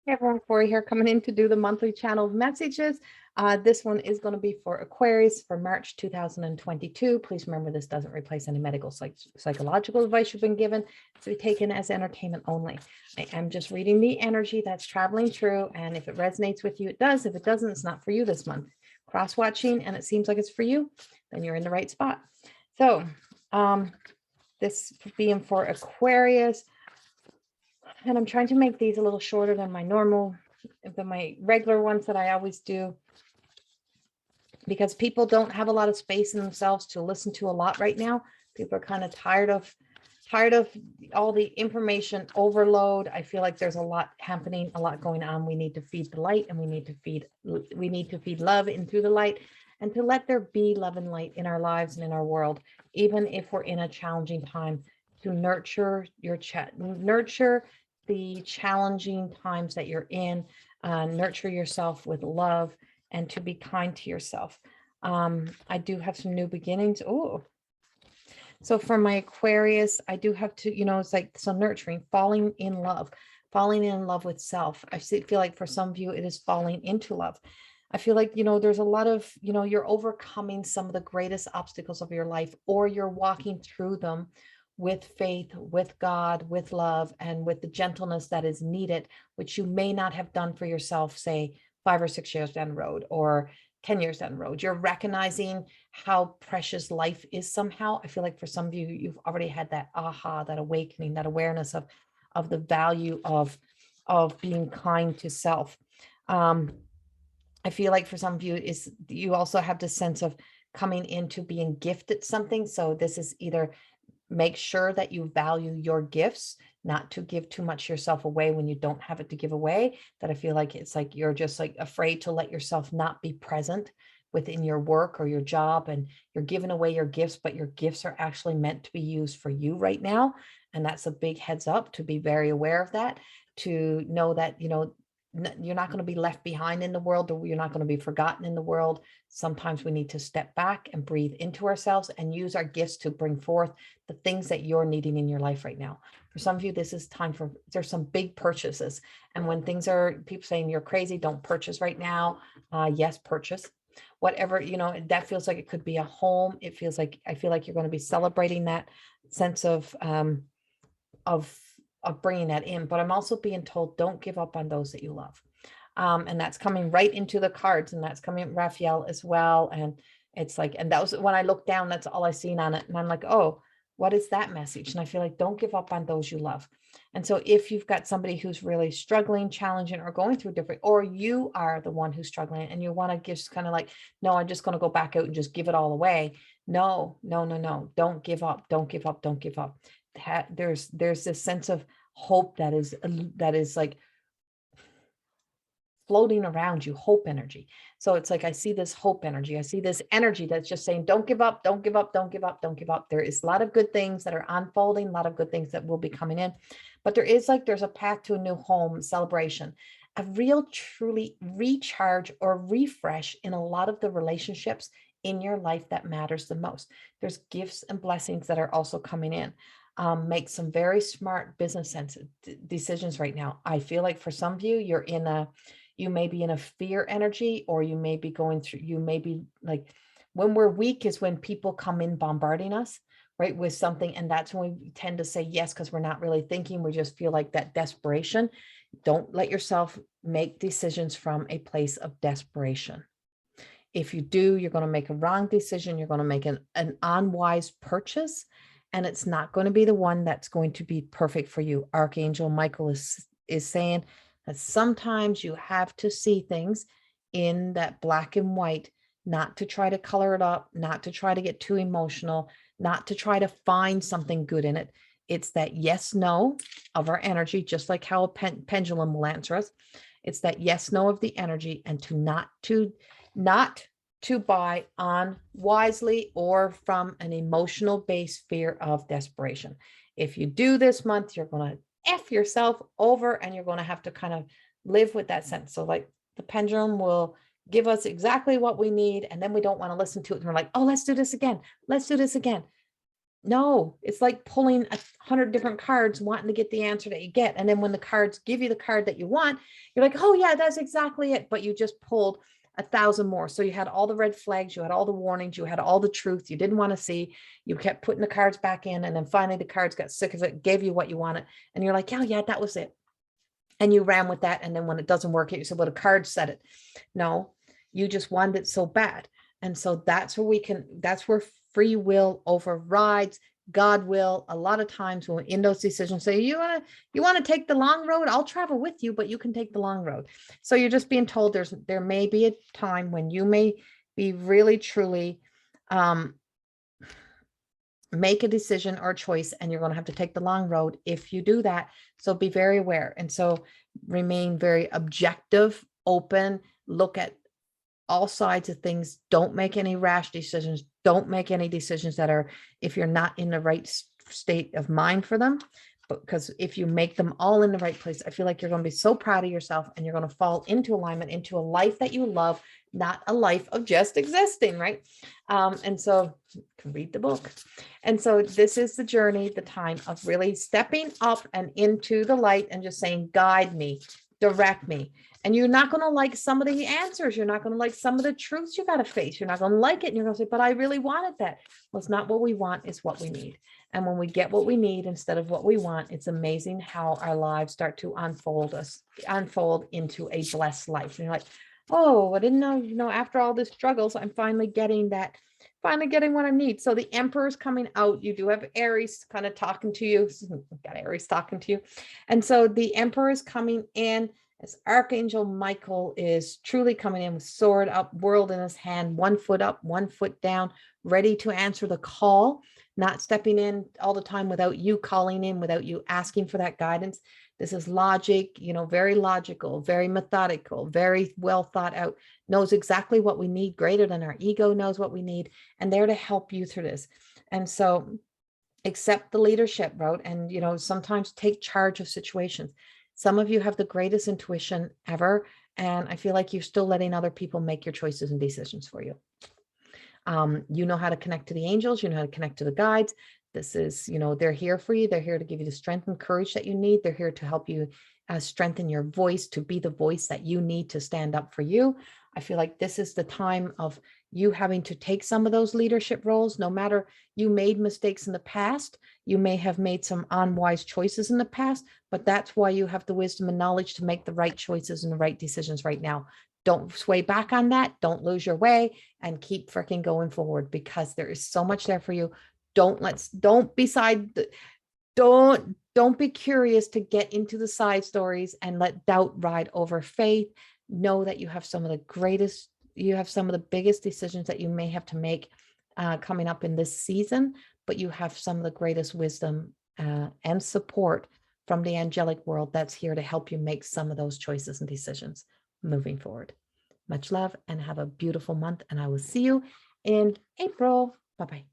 Hey everyone, Corrie here coming in to do the monthly channel messages. This one is going to be for Aquarius for March 2022. Please remember this doesn't replace any medical psychological advice you've been given. It's to be taken as entertainment only. I am just reading the energy that's traveling through, and if it resonates with you, it does. If it doesn't, it's not for you this month. Cross-watching and it seems like it's for you, then you're in the right spot. So this being for Aquarius, and I'm trying to make these a little shorter than my regular ones that I always do, because people don't have a lot of space in themselves to listen to a lot right now. People are kind of tired of all the information overload. I feel like there's a lot happening, a lot going on. We need to feed the light, and we need to feed love in through the light, and to let there be love and light in our lives and in our world, even if we're in a challenging time, to nurture nurture the challenging times that you're in, nurture yourself with love, and to be kind to yourself. I do have some new beginnings. Oh, so for my Aquarius, I do have to, it's like some nurturing, falling in love with self. Feel like for some of you, it is falling into love. I feel like, there's a lot of, you're overcoming some of the greatest obstacles of your life, or you're walking through them with faith, with God, with love, and with the gentleness that is needed, which you may not have done for yourself, say 5 or 6 years down the road, or 10 years down the road. You're recognizing how precious life is somehow. I feel like for some of you, you've already had that aha, that awakening, that awareness of the value of being kind to self. I feel like for some of you, you also have the sense of coming into being gifted something. So this is either make sure that you value your gifts, not to give too much yourself away when you don't have it to give away. That I feel like it's like you're just like afraid to let yourself not be present within your work or your job, and you're giving away your gifts, but your gifts are actually meant to be used for you right now. And that's a big heads up, to be very aware of that, to know that, you're not going to be left behind in the world, or you're not going to be forgotten in the world. Sometimes we need to step back and breathe into ourselves and use our gifts to bring forth the things that you're needing in your life right now. For some of you, this is time for, there's some big purchases. And when things are, people saying you're crazy, don't purchase right now. Yes, purchase. Whatever, that feels like it could be a home. I feel like you're going to be celebrating that sense of bringing that in. But I'm also being told, don't give up on those that you love. And that's coming right into the cards, and that's coming Raphael as well. And it's like, and that was when I looked down, that's all I seen on it. And I'm like, oh, what is that message? And I feel like, don't give up on those you love. And so if you've got somebody who's really struggling, challenging, or going through different, or you are the one who's struggling and you want to just kind of like, no, I'm just going to go back out and just give it all away. No, no, no, no. Don't give up. Don't give up. Don't give up. There's this sense of hope that is like floating around you, hope energy. So it's like, I see this hope energy. I see this energy that's just saying, don't give up, don't give up, don't give up, don't give up. There is a lot of good things that are unfolding, a lot of good things that will be coming in, but there's a path to a new home, celebration, a real truly recharge or refresh in a lot of the relationships in your life that matters the most. There's gifts and blessings that are also coming in. Make some very smart business sense decisions right now. I feel like for some of you, you may be in a fear energy, or you may be going through, you may be like, when we're weak is when people come in bombarding us, right, with something. And that's when we tend to say yes, because we're not really thinking. We just feel like that desperation. Don't let yourself make decisions from a place of desperation. If you do, you're going to make a wrong decision. You're going to make an unwise purchase, and it's not going to be the one that's going to be perfect for you. Archangel Michael is saying that sometimes you have to see things in that black and white, not to try to color it up, not to try to get too emotional, not to try to find something good in it. It's that yes, no of our energy, just like how a pendulum will answer us. It's that yes, no of the energy, and not to buy unwisely or from an emotional based fear of desperation. If you do this month, you're going to F yourself over, and you're going to have to kind of live with that sense. So like the pendulum will give us exactly what we need, and then we don't want to listen to it. And we're like, oh, let's do this again. Let's do this again. No, it's like pulling 100 different cards, wanting to get the answer that you get. And then when the cards give you the card that you want, you're like, oh yeah, that's exactly it. But you just pulled 1,000 more. So you had all the red flags, you had all the warnings, you had all the truth you didn't want to see. You kept putting the cards back in. And then finally the cards got sick of it, gave you what you wanted. And you're like, oh yeah, that was it. And you ran with that. And then when it doesn't work, you said, well, the card said it. No, you just wanted it so bad. And so that's where that's where free will overrides God will. A lot of times when we're in those decisions, say, you want to take the long road, I'll travel with you, but you can take the long road. So you're just being told there may be a time when you may be really, truly, make a decision or a choice, and you're going to have to take the long road if you do that. So be very aware. And so remain very objective, open, look at all sides of things. Don't make any rash decisions. Don't make any decisions that are, if you're not in the right state of mind for them. Because if you make them all in the right place, I feel like you're going to be so proud of yourself, and you're going to fall into alignment, into a life that you love, not a life of just existing, right? And so you can read the book. And so this is the journey, the time of really stepping up and into the light and just saying, guide me, direct me. And you're not going to like some of the answers. You're not going to like some of the truths you got to face. You're not going to like it. And you're going to say, but I really wanted that. Well, it's not what we want, it's what we need. And when we get what we need instead of what we want, it's amazing how our lives start to unfold into a blessed life. And you're like, oh, I didn't know, after all this struggles, I'm finally getting what I need. So the Emperor's coming out. You do have Aries kind of talking to you. Got Aries talking to you. And so the Emperor is coming in as Archangel Michael is truly coming in with sword up, world in his hand, 1 foot up, 1 foot down, ready to answer the call, not stepping in all the time without you calling in, without you asking for that guidance. This is logic, very logical, very methodical, very well thought out, knows exactly what we need, greater than our ego knows what we need, and there to help you through this. And so accept the leadership route and, sometimes take charge of situations. Some of you have the greatest intuition ever, and I feel like you're still letting other people make your choices and decisions for you. You know how to connect to the angels, you know how to connect to the guides. This is, they're here for you. They're here to give you the strength and courage that you need. They're here to help you strengthen your voice, to be the voice that you need to stand up for you. I feel like this is the time of you having to take some of those leadership roles. No matter, you made mistakes in the past, you may have made some unwise choices in the past, but that's why you have the wisdom and knowledge to make the right choices and the right decisions right now. Don't sway back on that. Don't lose your way, and keep freaking going forward, because there is so much there for you. Don't be curious to get into the side stories and let doubt ride over faith. Know that you have some of the biggest decisions that you may have to make coming up in this season, but you have some of the greatest wisdom and support from the angelic world that's here to help you make some of those choices and decisions moving forward. Much love, and have a beautiful month, and I will see you in April. Bye-bye.